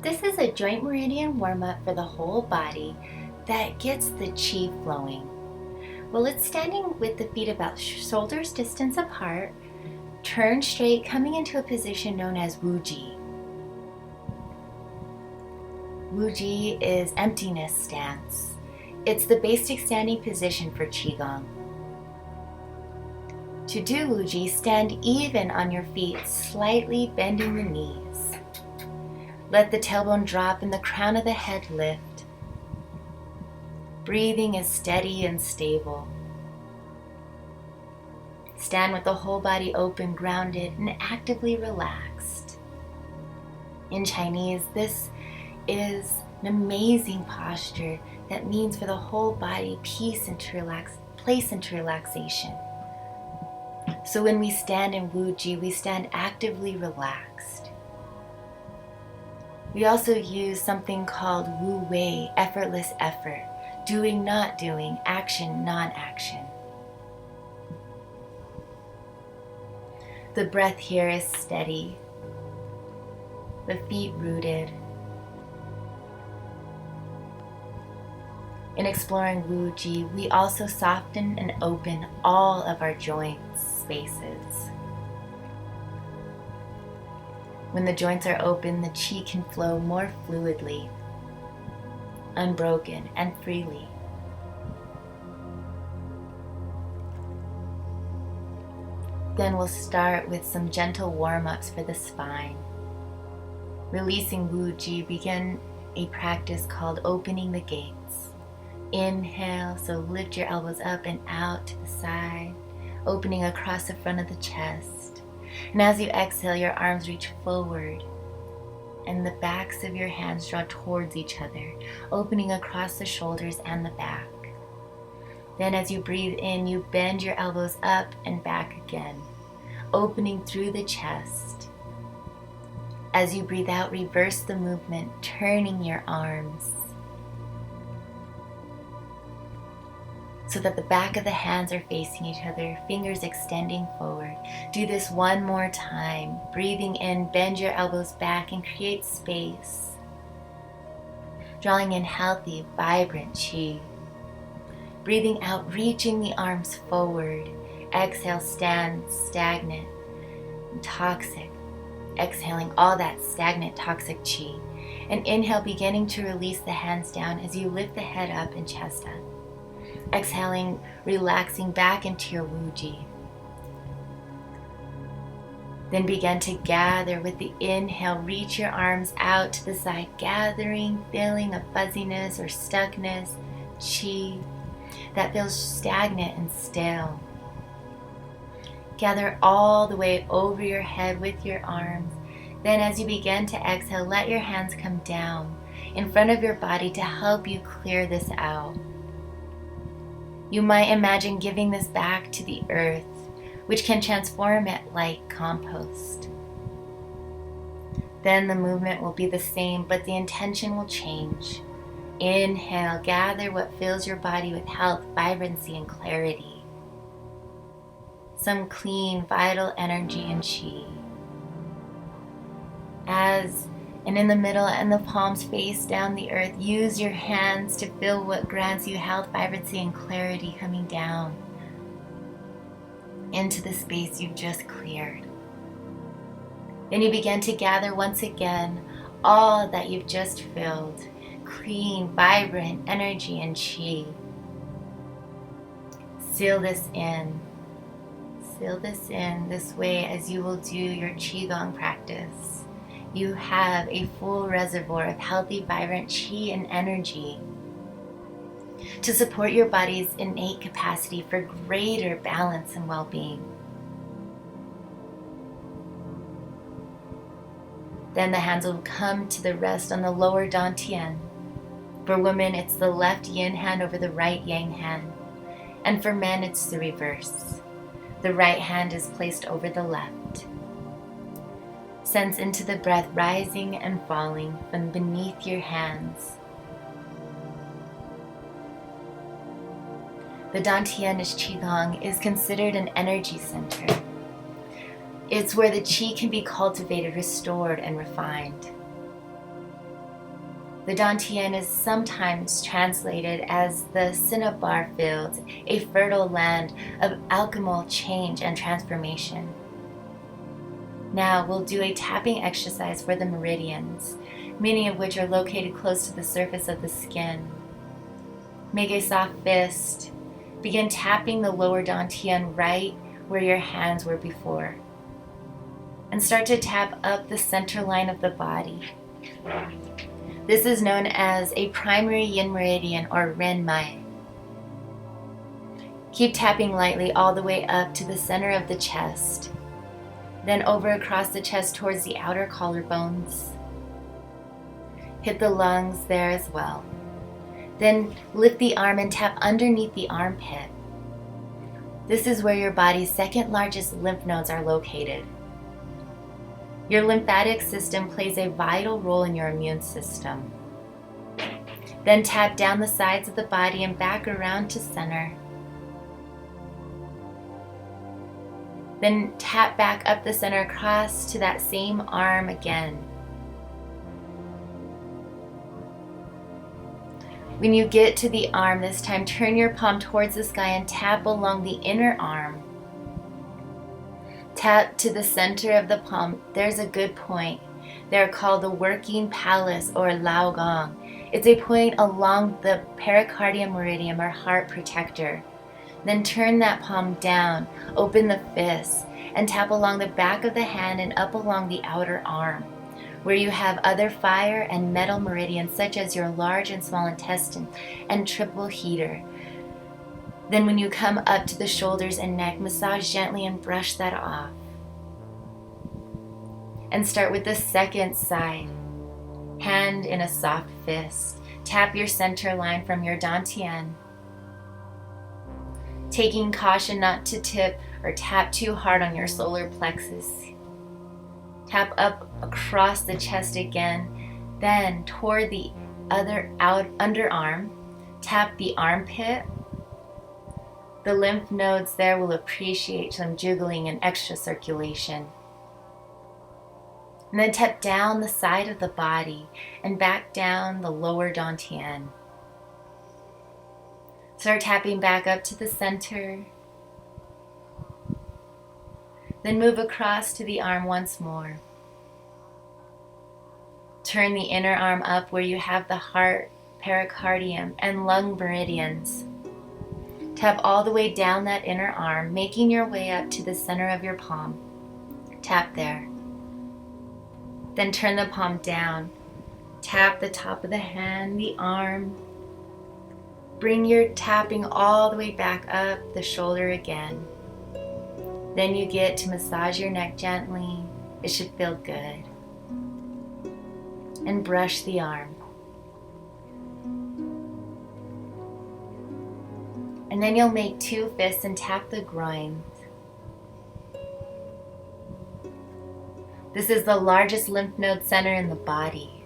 This is a joint meridian warm-up for the whole body that gets the qi flowing. Well, it's standing with the feet about shoulders distance apart, turn straight, coming into a position known as wuji. Wuji is emptiness stance. It's the basic standing position for Qigong. To do wuji, stand even on your feet, slightly bending the knees. Let the tailbone drop and the crown of the head lift. Breathing is steady and stable. Stand with the whole body open, grounded, and actively relaxed. In Chinese, this is an amazing posture that means for the whole body place into relaxation. So when we stand in wuji, we stand actively relaxed. We also use something called wu wei, effortless effort, doing, not doing, action, non-action. The breath here is steady, the feet rooted. In exploring wuji, we also soften and open all of our joints, spaces. When the joints are open, the qi can flow more fluidly, unbroken, and freely. Then we'll start with some gentle warm-ups for the spine. Releasing wuji, begin a practice called opening the gates. Inhale, so lift your elbows up and out to the side, opening across the front of the chest. And as you exhale, your arms reach forward and the backs of your hands draw towards each other, opening across the shoulders and the back. Then as you breathe in, you bend your elbows up and back again, opening through the chest. As you breathe out, reverse the movement, turning your arms so that the back of the hands are facing each other, fingers extending forward. Do this one more time. Breathing in, bend your elbows back and create space. Drawing in healthy, vibrant qi. Breathing out, reaching the arms forward. Exhale, stand stagnant and toxic. Exhaling all that stagnant, toxic qi. And inhale, beginning to release the hands down as you lift the head up and chest up. Exhaling, relaxing back into your wuji. Then begin to gather with the inhale. Reach your arms out to the side, gathering, feeling a fuzziness or stuckness, qi that feels stagnant and stale. Gather all the way over your head with your arms. Then as you begin to exhale, let your hands come down in front of your body to help you clear this out. You might imagine giving this back to the earth, which can transform it like compost. Then the movement will be the same, but the intention will change. Inhale, gather what fills your body with health, vibrancy, and clarity. Some clean, vital energy and qi. And in the middle and the palms face down the earth, use your hands to feel what grants you health, vibrancy, and clarity coming down into the space you've just cleared. Then you begin to gather once again all that you've just filled, clean, vibrant energy and qi. Seal this in. Seal this in this way as you will do your Qigong practice. You have a full reservoir of healthy, vibrant qi and energy to support your body's innate capacity for greater balance and well-being. Then the hands will come to the rest on the lower dantian. For women, it's the left yin hand over the right yang hand. And for men, it's the reverse. The right hand is placed over the left. Sense into the breath rising and falling from beneath your hands. The dantian Qigong is considered an energy center. It's where the qi can be cultivated, restored, and refined. The Dantian is sometimes translated as the cinnabar fields, a fertile land of alchemical change and transformation. Now we'll do a tapping exercise for the meridians, many of which are located close to the surface of the skin. Make a soft fist. Begin tapping the lower Dantian right where your hands were before. And start to tap up the center line of the body. This is known as a primary yin meridian or Ren Mai. Keep tapping lightly all the way up to the center of the chest, then over across the chest towards the outer collarbones. Hit the lungs there as well. Then lift the arm and tap underneath the armpit. This is where your body's second largest lymph nodes are located. Your lymphatic system plays a vital role in your immune system. Then tap down the sides of the body and back around to center. Then tap back up the center across to that same arm again. When you get to the arm this time, turn your palm towards the sky and tap along the inner arm. Tap to the center of the palm. There's a good point. They're called the working palace or Lao Gong. It's a point along the pericardium meridian or heart protector. Then turn that palm down, open the fist, and tap along the back of the hand and up along the outer arm, where you have other fire and metal meridians such as your large and small intestine and triple heater. Then when you come up to the shoulders and neck, massage gently and brush that off. And start with the second side. Hand in a soft fist. Tap your center line from your Dantian. Taking caution not to tip or tap too hard on your solar plexus. Tap up across the chest again, then toward the other underarm. Tap the armpit. The lymph nodes there will appreciate some jiggling and extra circulation. And then tap down the side of the body and back down the lower Dantian. Start tapping back up to the center. Then move across to the arm once more. Turn the inner arm up where you have the heart, pericardium, and lung meridians. Tap all the way down that inner arm, making your way up to the center of your palm. Tap there. Then turn the palm down. Tap the top of the hand, the arm. Bring your tapping all the way back up the shoulder again. Then you get to massage your neck gently. It should feel good. And brush the arm. And then you'll make two fists and tap the groins. This is the largest lymph node center in the body.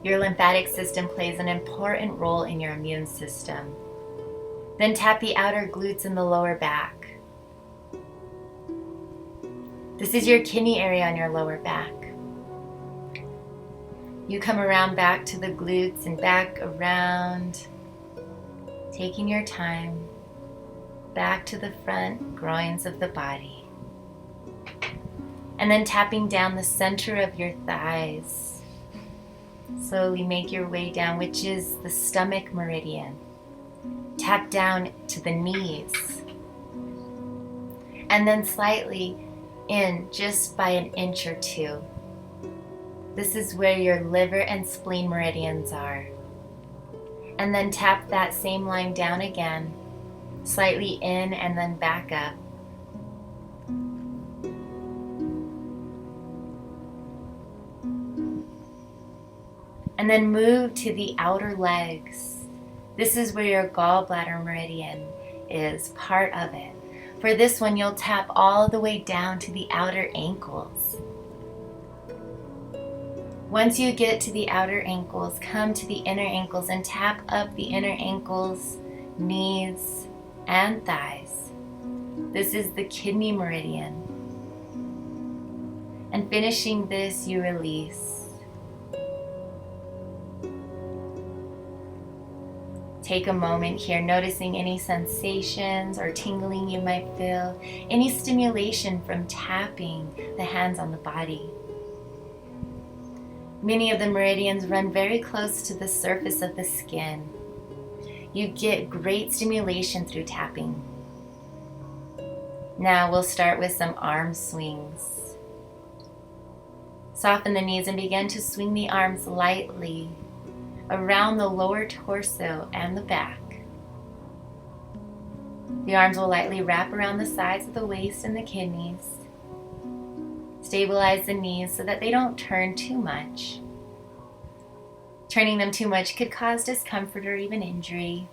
Your lymphatic system plays an important role in your immune system. Then tap the outer glutes in the lower back. This is your kidney area on your lower back. You come around back to the glutes and back around, taking your time, back to the front groins of the body. And then tapping down the center of your thighs. Slowly make your way down, which is the stomach meridian. Tap down to the knees. And then slightly in, just by an inch or two. This is where your liver and spleen meridians are. And then tap that same line down again, slightly in and then back up. And then move to the outer legs. This is where your gallbladder meridian is, part of it. For this one, you'll tap all the way down to the outer ankles. Once you get to the outer ankles, come to the inner ankles and tap up the inner ankles, knees, and thighs. This is the kidney meridian. And finishing this, you release. Take a moment here, noticing any sensations or tingling you might feel, any stimulation from tapping the hands on the body. Many of the meridians run very close to the surface of the skin. You get great stimulation through tapping. Now we'll start with some arm swings. Soften the knees and begin to swing the arms lightly around the lower torso and the back. The arms will lightly wrap around the sides of the waist and the kidneys. Stabilize the knees so that they don't turn too much. Turning them too much could cause discomfort or even injury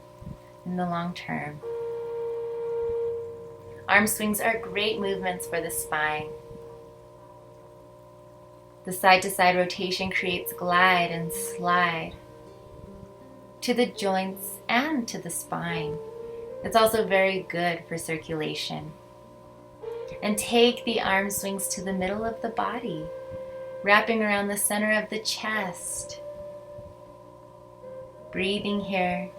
in the long term. Arm swings are great movements for the spine. The side-to-side rotation creates glide and slide to the joints and to the spine. It's also very good for circulation. And take the arm swings to the middle of the body, wrapping around the center of the chest. Breathing here.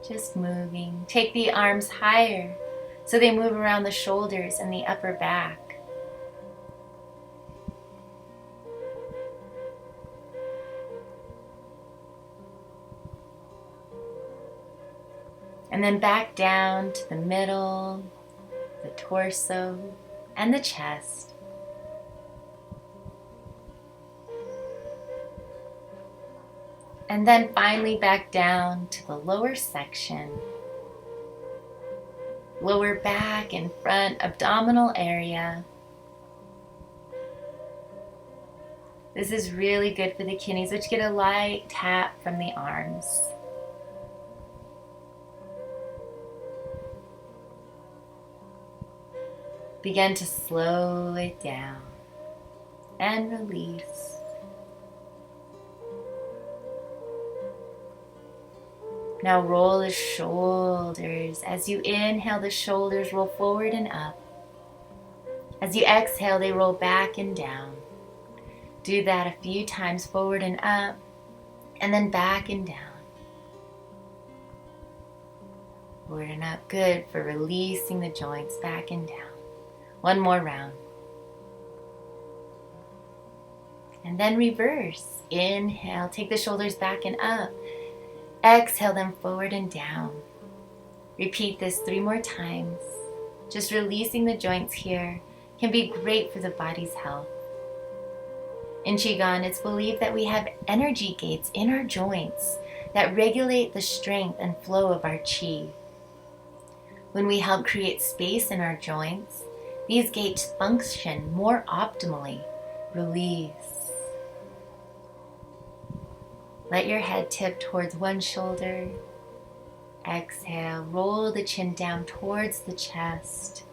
Just moving. Take the arms higher so they move around the shoulders and the upper back. And then back down to the middle, the torso, and the chest. And then finally back down to the lower section. Lower back and front abdominal area. This is really good for the kidneys, which get a light tap from the arms. Begin to slow it down and release. Now roll the shoulders. As you inhale, the shoulders roll forward and up. As you exhale, they roll back and down. Do that a few times, forward and up, and then back and down. Forward and up, good for releasing the joints, back and down. One more round. And then reverse. Inhale, take the shoulders back and up. Exhale them forward and down. Repeat this 3 more times. Just releasing the joints here can be great for the body's health. In Qigong, it's believed that we have energy gates in our joints that regulate the strength and flow of our qi. When we help create space in our joints, these gates function more optimally. Release. Let your head tip towards one shoulder. Exhale, roll the chin down towards the chest.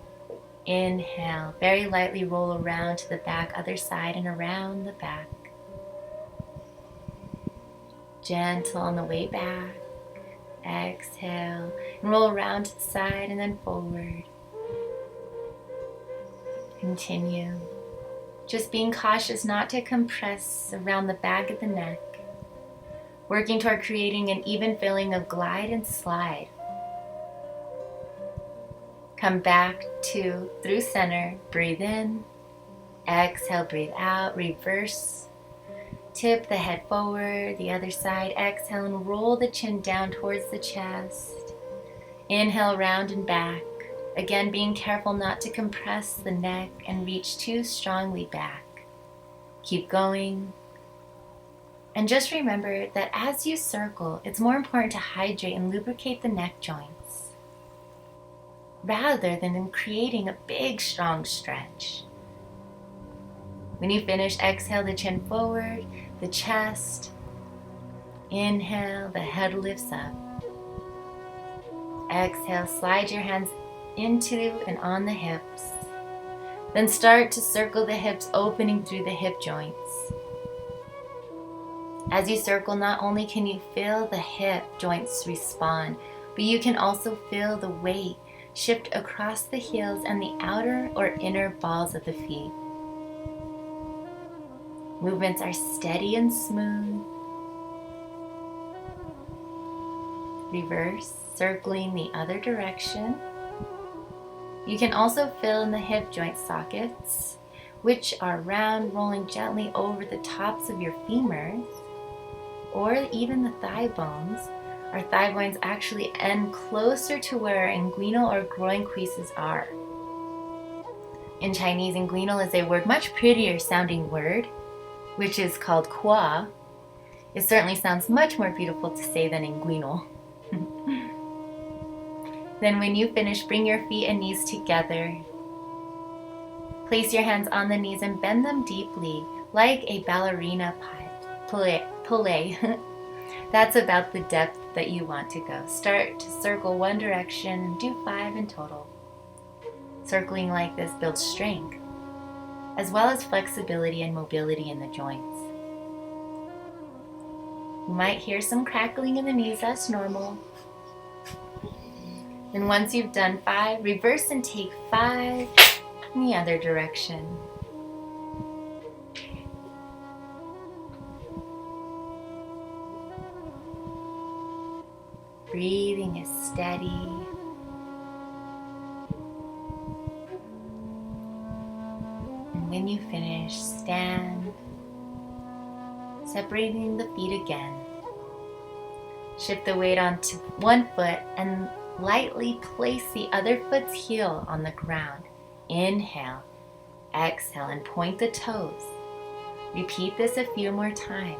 Inhale, very lightly roll around to the back, other side and around the back. Gentle on the way back. Exhale, and roll around to the side and then forward. Continue. Just being cautious not to compress around the back of the neck. Working toward creating an even feeling of glide and slide. Come back to through center, breathe in, exhale, breathe out, reverse. Tip the head forward, the other side, exhale and roll the chin down towards the chest. Inhale, round and back. Again, being careful not to compress the neck and reach too strongly back. Keep going. And just remember that as you circle, it's more important to hydrate and lubricate the neck joints rather than in creating a big, strong stretch. When you finish, exhale the chin forward, the chest. Inhale, the head lifts up. Exhale, slide your hands into and on the hips. Then start to circle the hips, opening through the hip joints. As you circle, not only can you feel the hip joints respond, but you can also feel the weight shift across the heels and the outer or inner balls of the feet. Movements are steady and smooth. reverse, circling the other direction. You can also fill in the hip joint sockets, which are round, rolling gently over the tops of your femurs, or even the thigh bones. Our thigh bones actually end closer to where our inguinal or groin creases are. In Chinese, inguinal is a word, much prettier sounding word, which is called qua. It certainly sounds much more beautiful to say than inguinal. Then when you finish, bring your feet and knees together. Place your hands on the knees and bend them deeply, like a ballerina plie. That's about the depth that you want to go. Start to circle one direction, do 5 in total. Circling like this builds strength, as well as flexibility and mobility in the joints. You might hear some crackling in the knees, that's normal. Then once you've done 5, reverse and take 5 in the other direction. Breathing is steady. And when you finish, stand, separating the feet again. Shift the weight onto one foot and lightly place the other foot's heel on the ground. Inhale, exhale, and point the toes. Repeat this a few more times.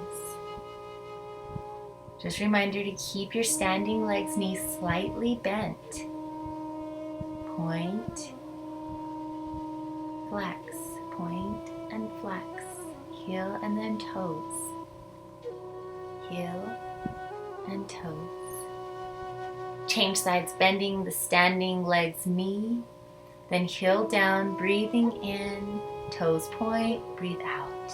Just a reminder to keep your standing legs, knees slightly bent. Point, flex, point and flex. Heel and then toes. Heel and toes. Change sides, bending the standing legs, knee, then heel down, breathing in, toes point, breathe out.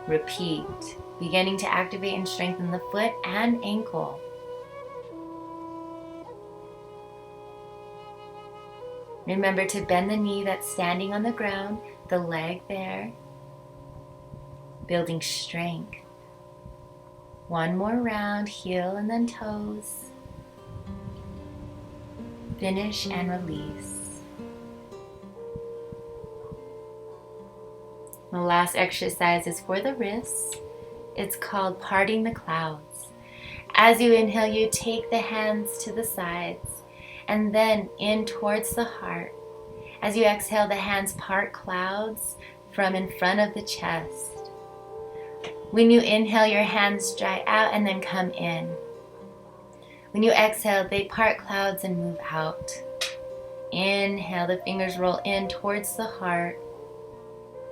Repeat, beginning to activate and strengthen the foot and ankle. Remember to bend the knee that's standing on the ground, the leg there, building strength. One more round, heel and then toes. Finish and release. The last exercise is for the wrists. It's called parting the clouds. As you inhale, you take the hands to the sides and then in towards the heart. As you exhale, the hands part clouds from in front of the chest. When you inhale, your hands dry out and then come in. When you exhale, they part clouds and move out. Inhale, the fingers roll in towards the heart.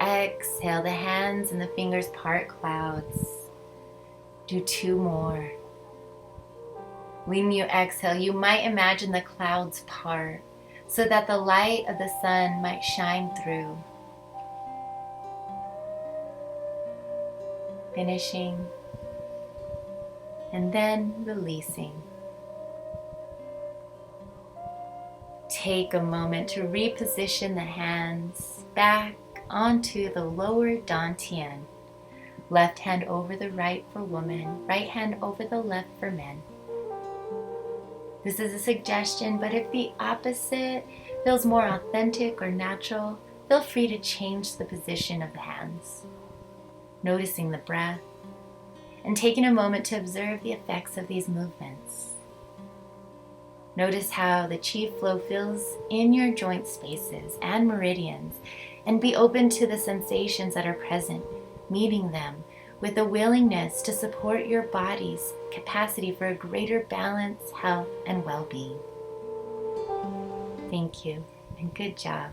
Exhale, the hands and the fingers part clouds. Do 2 more. When you exhale, you might imagine the clouds part so that the light of the sun might shine through. Finishing and then releasing. Take a moment to reposition the hands back onto the lower dantian. Left hand over the right for women, right hand over the left for men. This is a suggestion, but if the opposite feels more authentic or natural, feel free to change the position of the hands. Noticing the breath and taking a moment to observe the effects of these movements. Notice how the chi flow fills in your joint spaces and meridians, and be open to the sensations that are present, meeting them with a willingness to support your body's capacity for a greater balance, health, and well-being. Thank you, and good job.